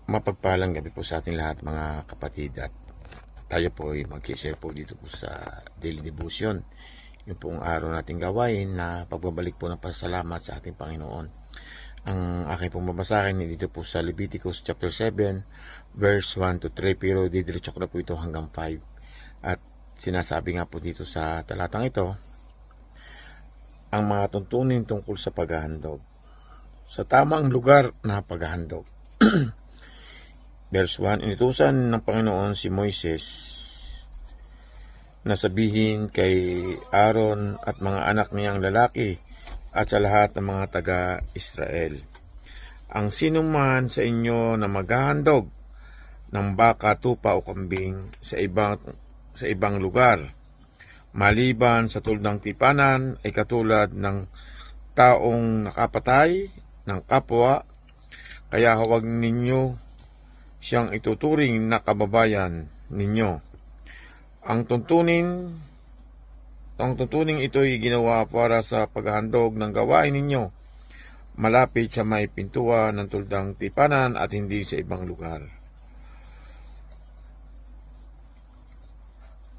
Mapagpalang gabi po sa ating lahat mga kapatid, at tayo po ay mag-share po dito po sa Daily Devotion. Yung pong araw nating gawain na pagbabalik po ng pasalamat sa ating Panginoon. Ang aking pong babasahin dito po sa Leviticus chapter 7 verse 1 to 3, pero didiretso ko na po ito hanggang 5. At sinasabi nga po dito sa talatang ito ang mga tuntunin tungkol sa paghahandog, sa tamang lugar na paghahandog. Verse 1, inutusan ng Panginoon si Moises na sabihin kay Aaron at mga anak niyang lalaki at sa lahat ng mga taga-Israel, ang sino man sa inyo na maghahandog ng baka, tupa o kambing sa ibang lugar, maliban sa tuldang tipanan, ay katulad ng taong nakapatay ng kapwa, kaya huwag ninyo siyang ituturing na kababayan ninyo. Ang tuntuning ito'y ginawa para sa paghahandog ng gawain ninyo malapit sa may pintuan ng tuldang tipanan at hindi sa ibang lugar.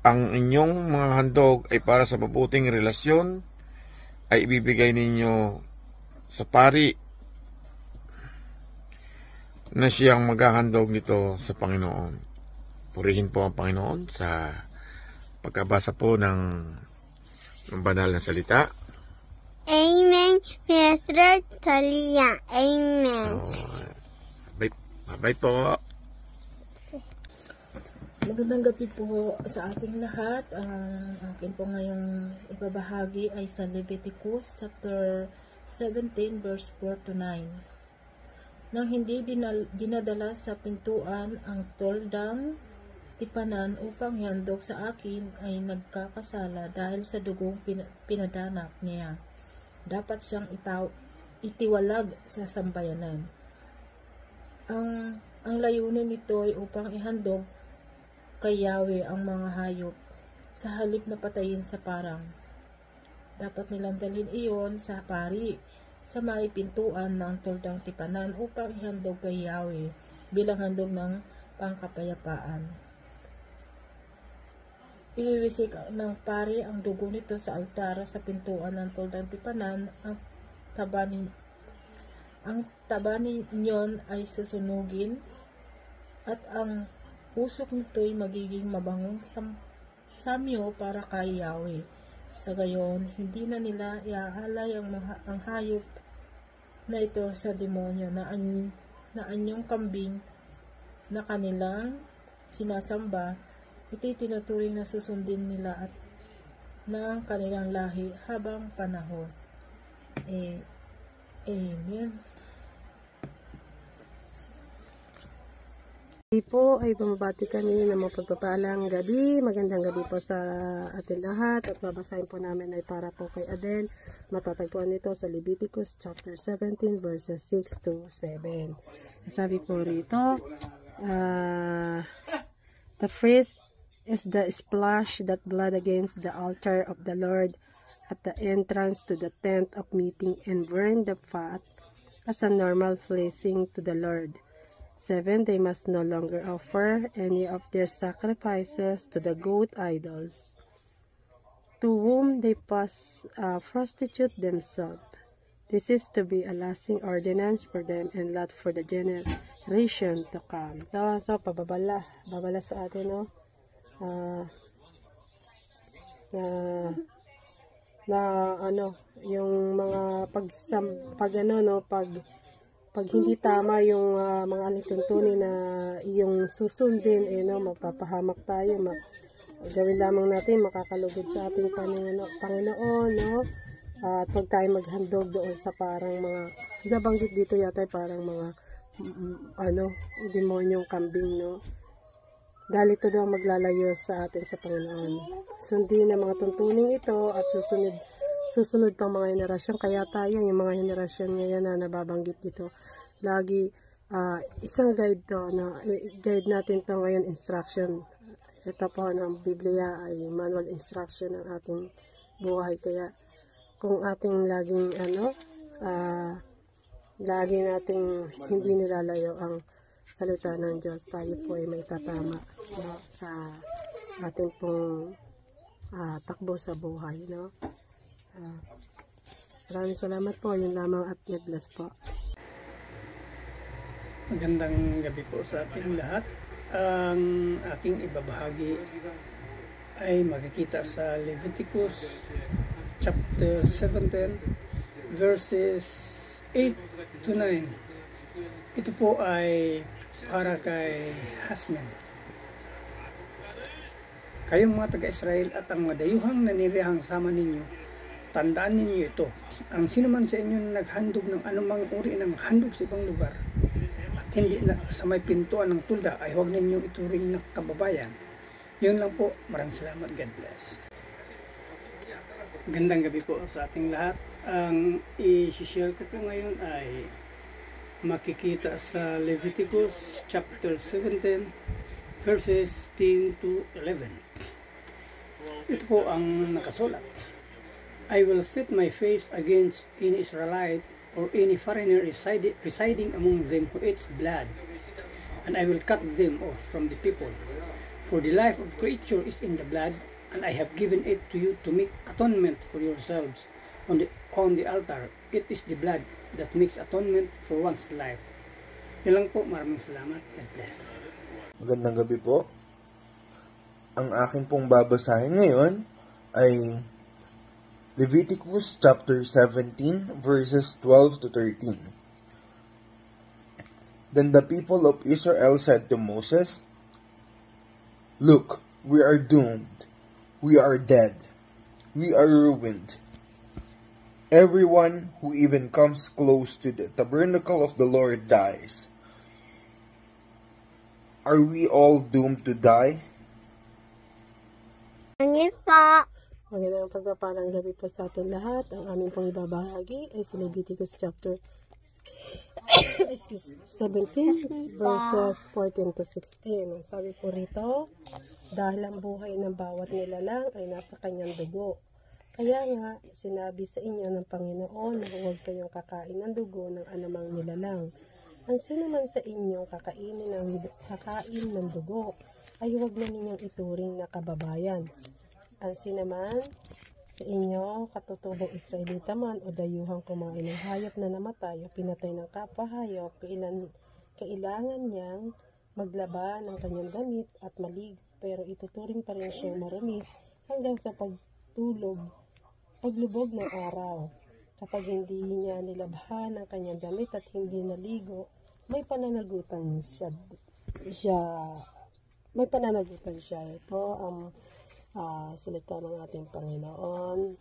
Ang inyong mga handog ay para sa mabuting relasyon, ay ibibigay ninyo sa pari na siyang maghahandog nito sa Panginoon. Purihin po ang Panginoon sa pagkabasa po ng banal na salita. Amen. Pastor Talia. Amen. Bye po. Magandang gabi po sa ating lahat. Ang akin po ngayong ibabahagi ay sa Leviticus chapter 17 verse 4 to 9. Nang hindi dinadala sa pintuan ang toldang tipanan upang ihandog sa akin, ay nagkakasala dahil sa dugong pinadanak niya. Dapat siyang itiwalag sa sambayanan. Ang layunin nito ay upang ihandog kay Yahweh ang mga hayop sa halip na patayin sa parang. Dapat nilang dalhin iyon sa pari sa may pintuan ng tuldang tipanan upang ihandog kay Yahweh bilang handog ng pangkapayapaan. Iwiwisik ng pari ang dugo nito sa altar sa pintuan ng tuldang tipanan. Ang taba ninyon ay susunugin at ang usok nito'y magiging mabangong samyo para kay Yahweh. Sa gayon, hindi na nila iaalay ang hayop na ito sa demonyo na anyong kambing na kanilang sinasamba. Ito'y tinuturing na susundin nila at ng kanilang lahi habang panahon. Amen. Po ay bumabati kami ng mapagpapalang gabi. Magandang gabi po sa atin lahat, at babasahin po namin ay para po kay Aden. Matatagpuan nito sa Leviticus chapter 17 verses 6 to 7. Sabi po rito, the first is the splash that blood against the altar of the Lord at the entrance to the tent of meeting, and burn the fat as a normal blessing to the Lord. 7. They must no longer offer any of their sacrifices to the goat idols, to whom they prostitute themselves. This is to be a lasting ordinance for them and not for the generation to come. So babala sa atin, no? Yung mga pag hindi tama yung mga alituntunin na iyong susundin, mapapahamak tayo. Gawin lamang natin makakalugod sa ating Panginoon, no? At huwag tayo maghandog doon sa parang mga, nabanggit dito yata parang mga demonyong kambing, no? Dahil ito daw maglalayo sa atin sa Panginoon. Sundin ang mga tuntuning ito at susunod pang mga henerasyon. Kaya tayo, yung mga henerasyon ngayon na nababanggit dito, lagi isang guide to, guide natin to ngayon, instruction. Ito po ng Biblia ay manual instruction ng ating buhay. Kaya kung ating lagi nating hindi nilalayo ang salita ng Diyos, tayo po ay may tatama, no, sa ating pong takbo sa buhay, no. Maraming salamat po. Yun lamang at God bless po. Magandang gabi po sa ating lahat. Ang aking ibabahagi ay makikita sa Leviticus chapter 17 verses 8 to 9. Ito po ay para kay Hasman. Kayong mga taga-Israel at ang mga dayuhang nanirihang sama ninyo, tandaan ninyo ito. Ang sinuman sa inyo na naghandog ng anumang uri ng handog sa ibang lugar at hindi na sa may pintuan ng tulda ay huwag ninyong ituring na kababayan. Yun lang po. Maraming salamat. God bless. Magandang gabi po sa ating lahat. Ang i-share ko po ngayon ay makikita sa Leviticus chapter 17 verses 10 to 11. Ito po ang nakasulat. I will set my face against any Israelite or any foreigner residing among them who eats blood, and I will cut them off from the people. For the life of creature is in the blood, and I have given it to you to make atonement for yourselves on the altar. It is the blood that makes atonement for one's life. Yan lang po. Maraming salamat. God bless. Magandang gabi po. Ang akin pong babasahin ngayon ay Leviticus chapter 17 verses 12 to 13. Then the people of Israel said to Moses, "Look, we are doomed. We are dead. We are ruined. Everyone who even comes close to the tabernacle of the Lord dies. Are we all doomed to die?" Ano po? Magandang pagpapalang gabi po sa ating lahat. Ang aming pong ibabahagi ay sa Leviticus chapter 17 verses 14 to 16. Ang sabi po rito, dahil ang buhay ng bawat nilalang ay nasa kanyang dugo. Kaya nga, sinabi sa inyo ng Panginoon na huwag kayong kakain ng dugo ng anumang nilalang. Ang sino man sa inyong kakain ng dugo, ay huwag na ninyong ituring na kababayan. Ang sinaman sa inyo, katutubong Israelita man o dayuhang kumain ng hayop na namatay o pinatay ng kapwa-hayop, kailangan niyang maglaba ng kanyang damit at maligo, pero ituturing pa rin siyang marumi hanggang sa paglubog ng araw. Kapag hindi niya nilabhan ang kanyang damit at hindi naligo, may pananagutan siya. Ito ang salita ng ating Panginoon.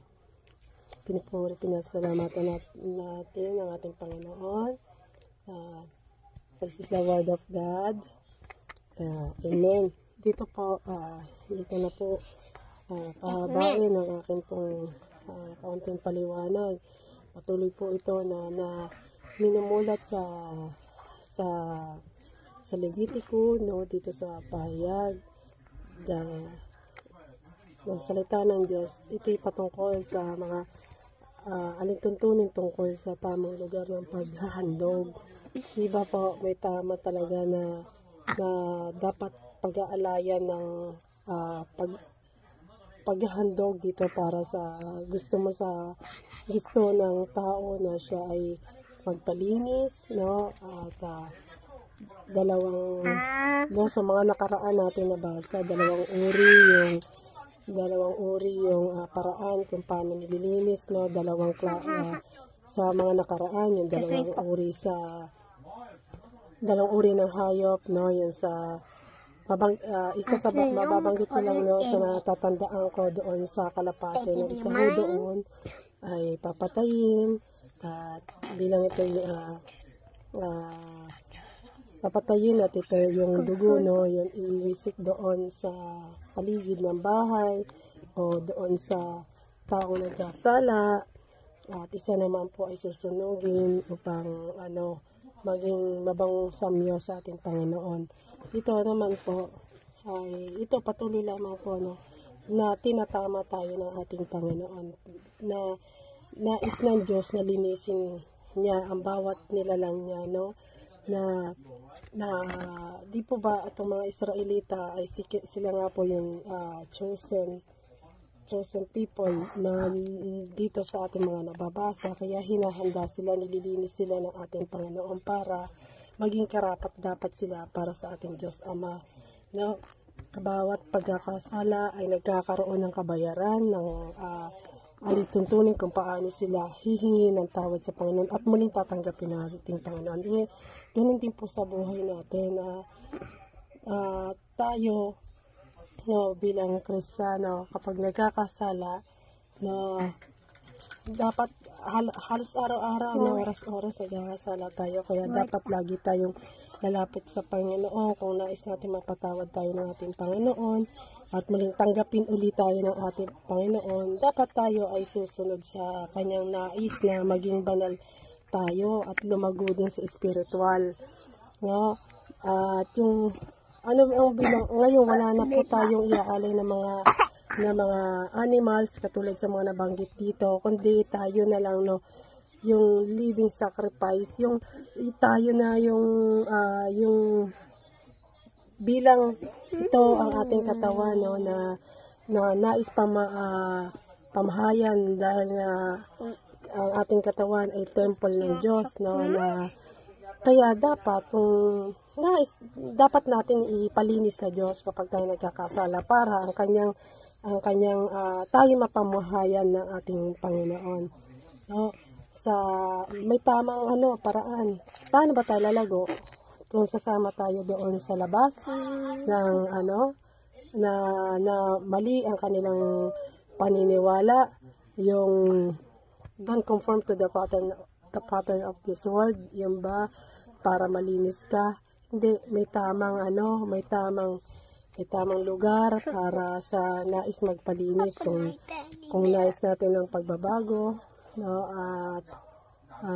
Pinasalamatan natin ang ating Panginoon. This is the word of God. Amen. Dito na po pahabain ang aking pong kaunting paliwanag. Patuloy po ito na minumulat sa Leviticus, no, dito sa pahayag ng salita ng Diyos. Ito'y patungkol sa mga alintuntunin tungkol sa tamang lugar ng paghahandog. Diba po, may tama talaga na dapat pag-aalayan ng paghahandog dito para sa gusto ng tao na siya ay magpalinis, no, at sa mga nakaraan natin nabasa, dalawang uri yung paraan kung paano nililinis, no, sa mga nakaraan, yung dalawang uri ng hayop, no, yung sa mababanggit ko lang, no, sa natatandaan ko doon sa kalapate, no, isa ho doon ay papatayin at bilang ito papatayin at ito yung dugo, no, yung iwisik doon sa paligid ng bahay o doon sa taong nagkasala, at isa naman po ay susunugin upang maging mabang samyo sa ating Panginoon. Ito naman po ay patuloy lamang po, no, na tinatama tayo ng ating Panginoon, na nais ng Diyos na linisin niya ang bawat nilalang niya, no, na di po ba itong mga Israelita ay sila nga po yung chosen people na dito sa ating mga nababasa, kaya hinahanda sila, nililinis sila ng ating Panginoon para maging karapat dapat sila para sa ating Diyos Ama. No? Bawat pagkakasala ay nagkakaroon ng kabayaran, ng alituntunin kung paano sila hihingi ng tawad sa Panginoon at muling tatanggapin ng ating Panginoon. Ganun din po sa buhay natin na tayo, no, bilang Kristiyano, kapag nagkakasala, no, dapat halos araw-araw, no, oras-oras nagkakasala tayo, kaya dapat lagi tayong lalapit sa Panginoon kung nais natin mapatawad tayo ng ating Panginoon at muling tanggapin ulit tayo ng ating Panginoon. Dapat tayo ay susunod sa kanyang nais na maging banal tayo at lumago din sa spiritual, no? At yung ang bilang ngayon, wala na po tayong iaalay ng mga animals katulad sa mga nabanggit dito, kundi tayo na lang, no, yung living sacrifice, yung tayo na yung bilang ito ang ating katawan, no, na nais pamahayan dahil nga ang ating katawan ay temple ng Diyos, no, na kaya dapat natin ipalinis sa Diyos kapag tayo nagkakasala para ang kanyang tayo mapamahayan ng ating Panginoon, no? May tamang paraan. Paano ba tayo lalago? Kung sasama tayo doon sa labas ng na mali ang kanilang paniniwala, yung don't conform to the pattern of this world, yung ba para malinis ka? Hindi, may tamang lugar para sa nais magpalinis, kung nais natin ng pagbabago, no, at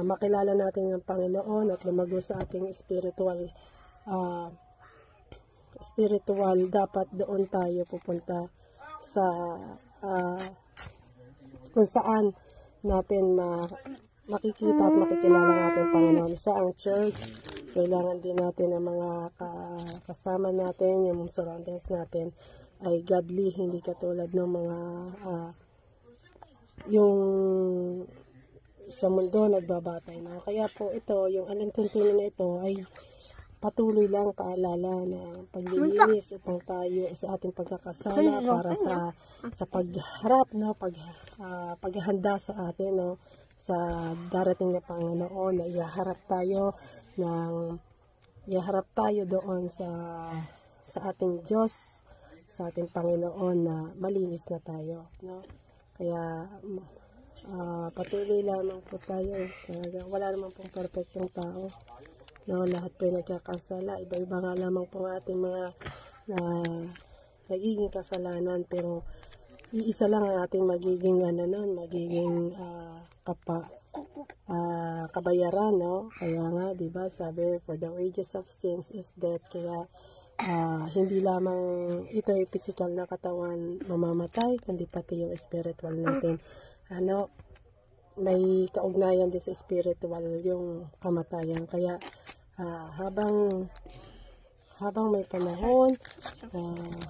makilala natin ng Panginoon at lumago sa ating spiritual, dapat doon tayo pupunta sa kung saan natin makikita at makikilala natin Panginoon. Sa ang church, kailangan din natin ang mga kasama natin, yung surroundings natin ay godly, hindi katulad ng mga yung sa mundo nagbabatay, no? Kaya po ito, yung alintuntunin na ito ay patuloy lang paalala na paglilinis upang tayo sa ating pagkakasala para sa pagharap, no, paghahanda sa atin, no, sa darating na Panginoon, na ihaharap tayo doon sa ating Diyos, sa ating Panginoon, na malinis na tayo, no? Kaya patuloy lamang po tayo. Wala naman pong perfectong tao, no? Lahat po ay nagkakasala. Iba-iba nga lamang po ang ating mga nagiging kasalanan, pero iisa lang ang ating magiging kabayaran, no? Kaya nga, di ba, sabi, for the wages of sins is death. Kaya hindi lamang ito ay physical na katawan mamamatay, kundi pati yung spiritual natin. May kaugnayan din sa spiritual yung kamatayan. Kaya habang may panahon,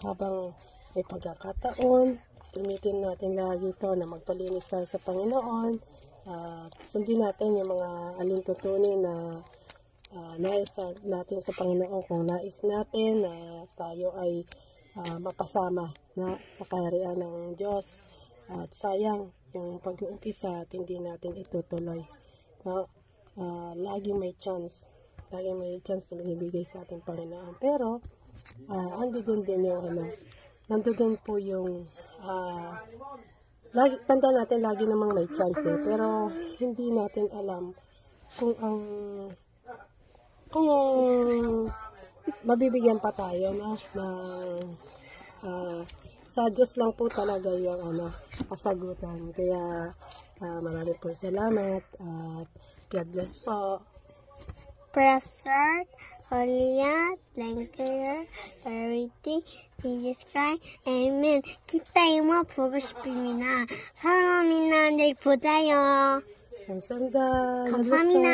habang may pagkakataon, gamitin natin lagi ito na magpalinis tayo sa Panginoon. Sundin natin yung mga alintutunin na nais natin sa Panginoon, kung nais natin na tayo ay mapasama na sa kaharian ng Diyos. At sayang yung pag-uumpisa at hindi natin itutuloy, no? Laging may chance na magbibigay sa ating Panginoon. Pero andun din yung nandun po yung tanda natin lagi namang may chance, pero hindi natin alam kung mabibigyan pa tayo, no, sa Diyos lang po talaga yung kasagutan. Kaya maraming po salamat at God bless po. Preserve, Holy, thank you, everything, Jesus Christ, Amen. kita 이모 보고 싶습니다. 사랑합니다. 내일 보자요. 감사합니다. 감사합니다.